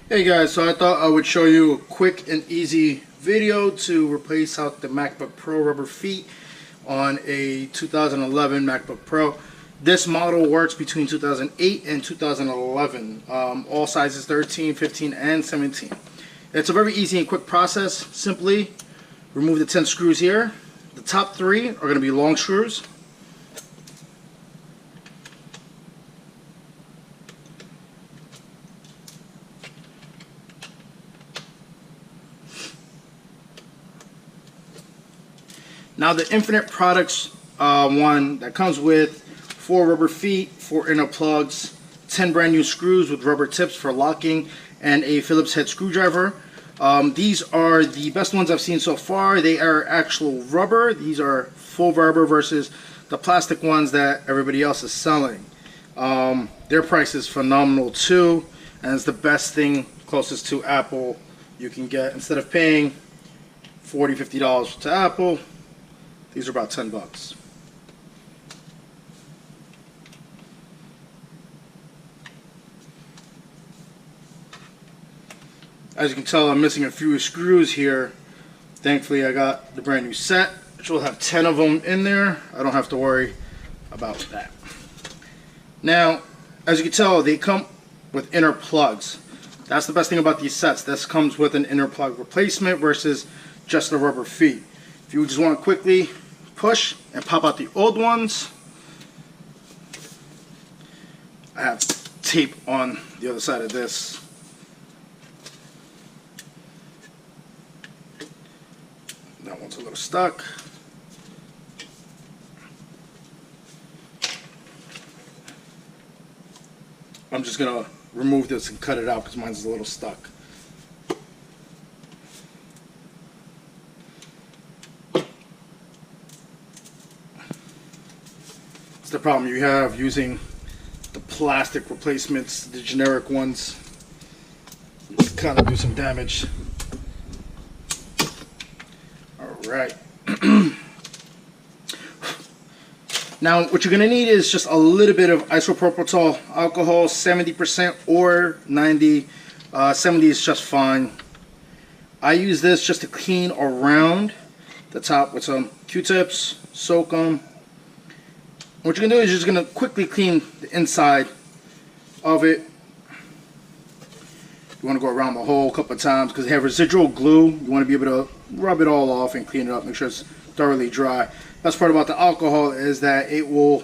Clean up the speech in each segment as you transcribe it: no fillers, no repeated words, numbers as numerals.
Hey guys, so I thought I would show you a quick and easy video to replace out the MacBook Pro rubber feet on a 2011 MacBook Pro. This model works between 2008 and 2011, all sizes 13, 15, and 17. It's a very easy and quick process. Simply remove the 10 screws here. The top 3 are going to be long screws. Now the Infinite Products one that comes with 4 rubber feet, 4 inner plugs, 10 brand new screws with rubber tips for locking, and a Phillips head screwdriver. These are the best ones I've seen so far. They are actual rubber. These are full rubber versus the plastic ones that everybody else is selling. Their price is phenomenal too, and it's the best thing closest to Apple you can get. Instead of paying $40, $50 to Apple, these are about 10 bucks. As you can tell, I'm missing a few screws here. Thankfully, I got the brand new set, which will have 10 of them in there. I don't have to worry about that. Now, as you can tell, they come with inner plugs. That's the best thing about these sets. This comes with an inner plug replacement versus just the rubber feet. If you just want to quickly push and pop out the old ones, I have tape on the other side of this. That one's a little stuck. I'm just gonna remove this and cut it out because mine's a little stuck. It's the problem you have using the plastic replacements, the generic ones. Kind of do some damage. Alright. Now what you're going to need is just a little bit of isopropyl alcohol, 70% or 90. 70 is just fine. I use this just to clean around the top with some Q-tips, soak them. What you're going to do is you're just going to quickly clean the inside of it. You want to go around the hole a couple of times because they have residual glue. You want to be able to rub it all off and clean it up, make sure it's thoroughly dry. Best part about the alcohol is that it will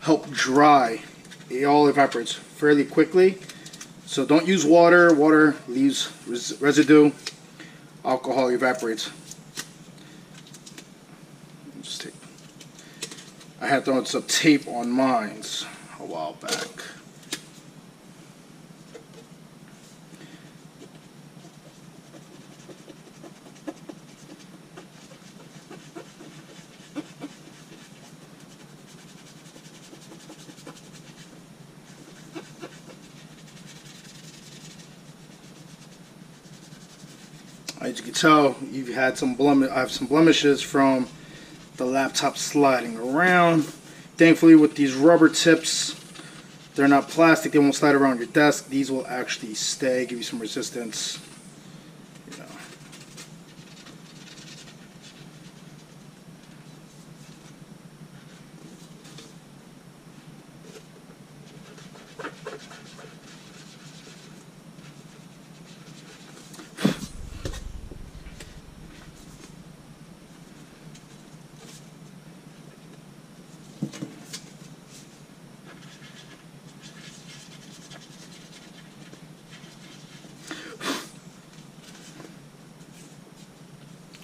help dry. It all evaporates fairly quickly. So don't use water. Water leaves residue. Alcohol evaporates. I had thrown some tape on mine a while back. As you can tell, you've had some I have some blemishes from the laptop sliding around. Thankfully, with these rubber tips, they're not plastic. They won't slide around your desk. These will actually stay, give you some resistance. You know.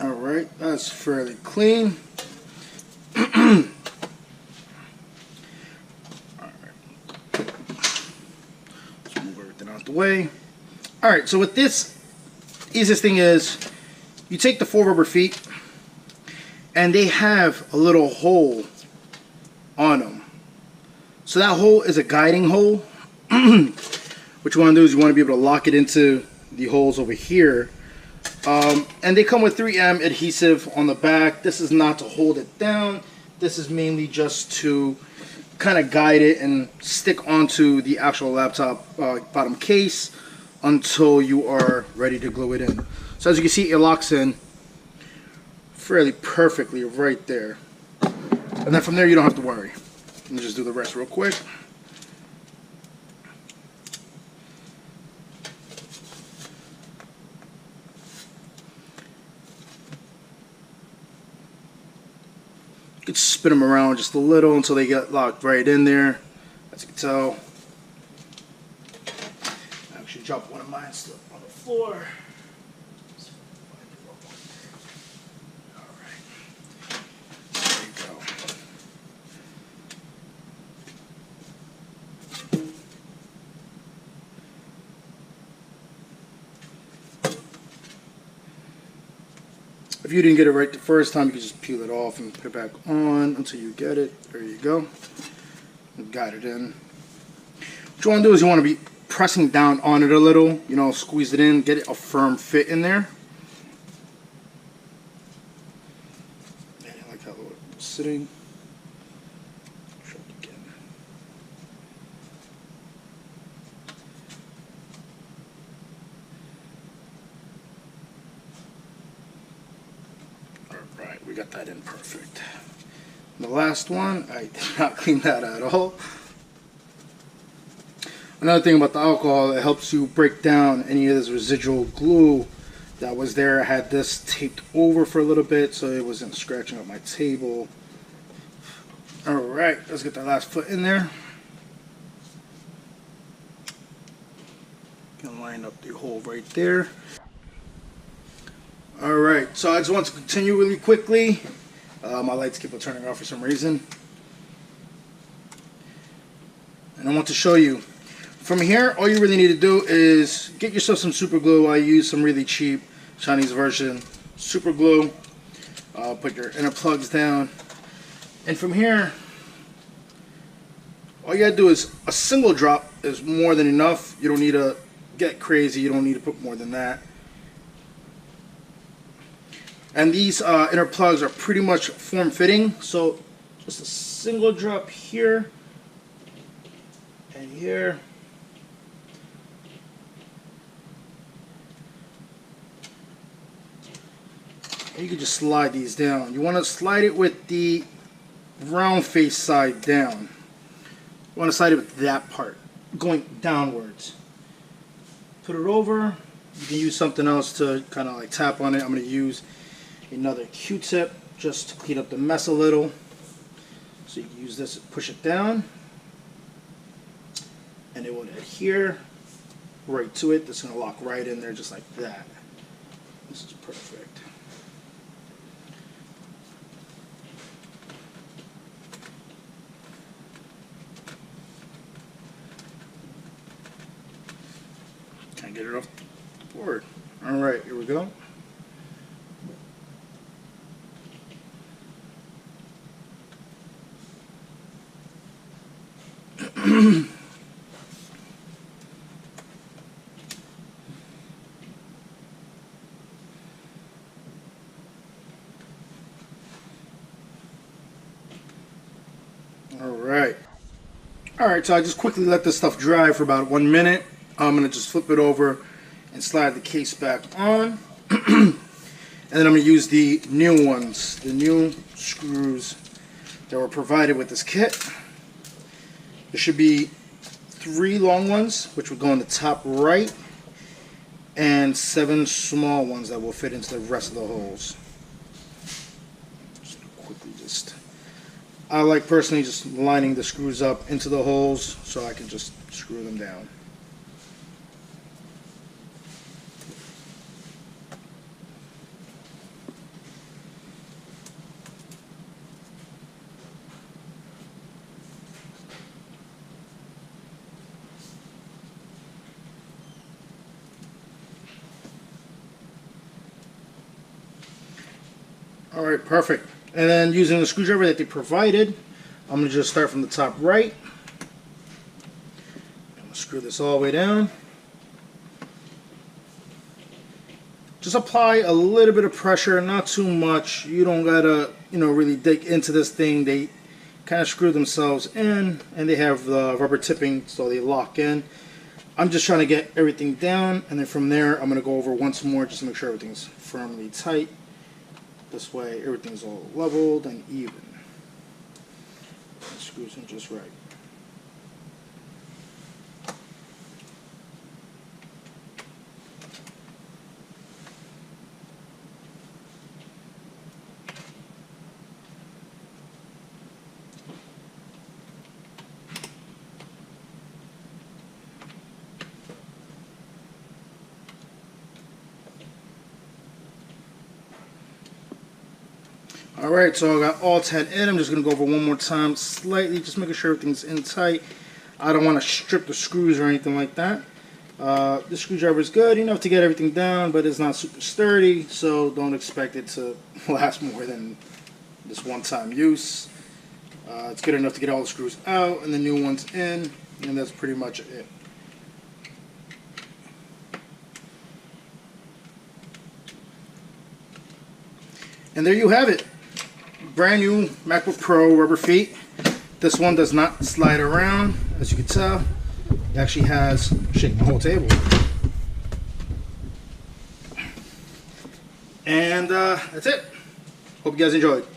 Alright, that's fairly clean. Alright. Let's move everything out the way. Alright, so with this, easiest thing is you take the 4 rubber feet and they have a little hole on them. So that hole is a guiding hole. What you want to do is you want to be able to lock it into the holes over here. And they come with 3M adhesive on the back. This is not to hold it down. This is mainly just to kind of guide it and stick onto the actual laptop bottom case. until you are ready to glue it in. So as you can see, it locks in fairly perfectly right there. And then from there, you don't have to worry. Let me just do the rest real quick. You can spin them around just a little until they get locked right in there. As you can tell, I actually dropped one of mine still on the floor. Alright, there you go. If you didn't get it right the first time, you can just peel it off and put it back on until you get it. There you go. You got it in. What you want to do is you want to be pressing down on it a little, you know, squeeze it in, get it a firm fit in there. And I like how it's sitting. Try it again. Alright, we got that in perfect. The last one, I did not clean that at all. Another thing about the alcohol, it helps you break down any of this residual glue that was there. I had this taped over for a little bit so it wasn't scratching up my table. Alright, let's get that last foot in there. Gonna line up the hole right there. Alright, so I just want to continue really quickly. My lights keep on turning off for some reason. And I want to show you. From here, all you really need to do is get yourself some super glue. I use some really cheap Chinese version super glue. Put your inner plugs down. And from here, all you gotta do is a single drop is more than enough. You don't need to get crazy. You don't need to put more than that. And these inner plugs are pretty much form-fitting, so just a single drop here and here. And you can just slide these down. You want to slide it with the round face side down. You want to slide it with that part, going downwards. Put it over. You can use something else to kind of like tap on it. I'm going to use another Q-tip just to clean up the mess a little. So you can use this and push it down and it will adhere right to it. This is going to lock right in there just like that. This is perfect. Can't get it off the board. Alright, here we go. Alright, so I just quickly let this stuff dry for about 1 minute. I'm going to just flip it over and slide the case back on. And then I'm going to use the new ones, the new screws that were provided with this kit. There should be 3 long ones, which will go on the top right, and 7 small ones that will fit into the rest of the holes. I like personally just lining the screws up into the holes so I can just screw them down. Alright, perfect. And then using the screwdriver that they provided, I'm going to just start from the top right. I'm going to screw this all the way down. Just apply a little bit of pressure, not too much. You don't got to, really dig into this thing. They kind of screw themselves in, and they have the rubber tipping so they lock in. I'm just trying to get everything down, and then from there I'm going to go over once more just to make sure everything's firmly tight. This way everything's all leveled and even. Screws in just right. Alright, so I got all 10 in. I'm just going to go over one more time slightly, just making sure everything's in tight. I don't want to strip the screws or anything like that. This screwdriver is good enough to get everything down, but it's not super sturdy, so don't expect it to last more than this one-time use. It's good enough to get all the screws out and the new ones in, and that's pretty much it. And there you have it. Brand new MacBook Pro rubber feet. This one does not slide around, as you can tell. It actually has, shake my whole table. And that's it. Hope you guys enjoyed.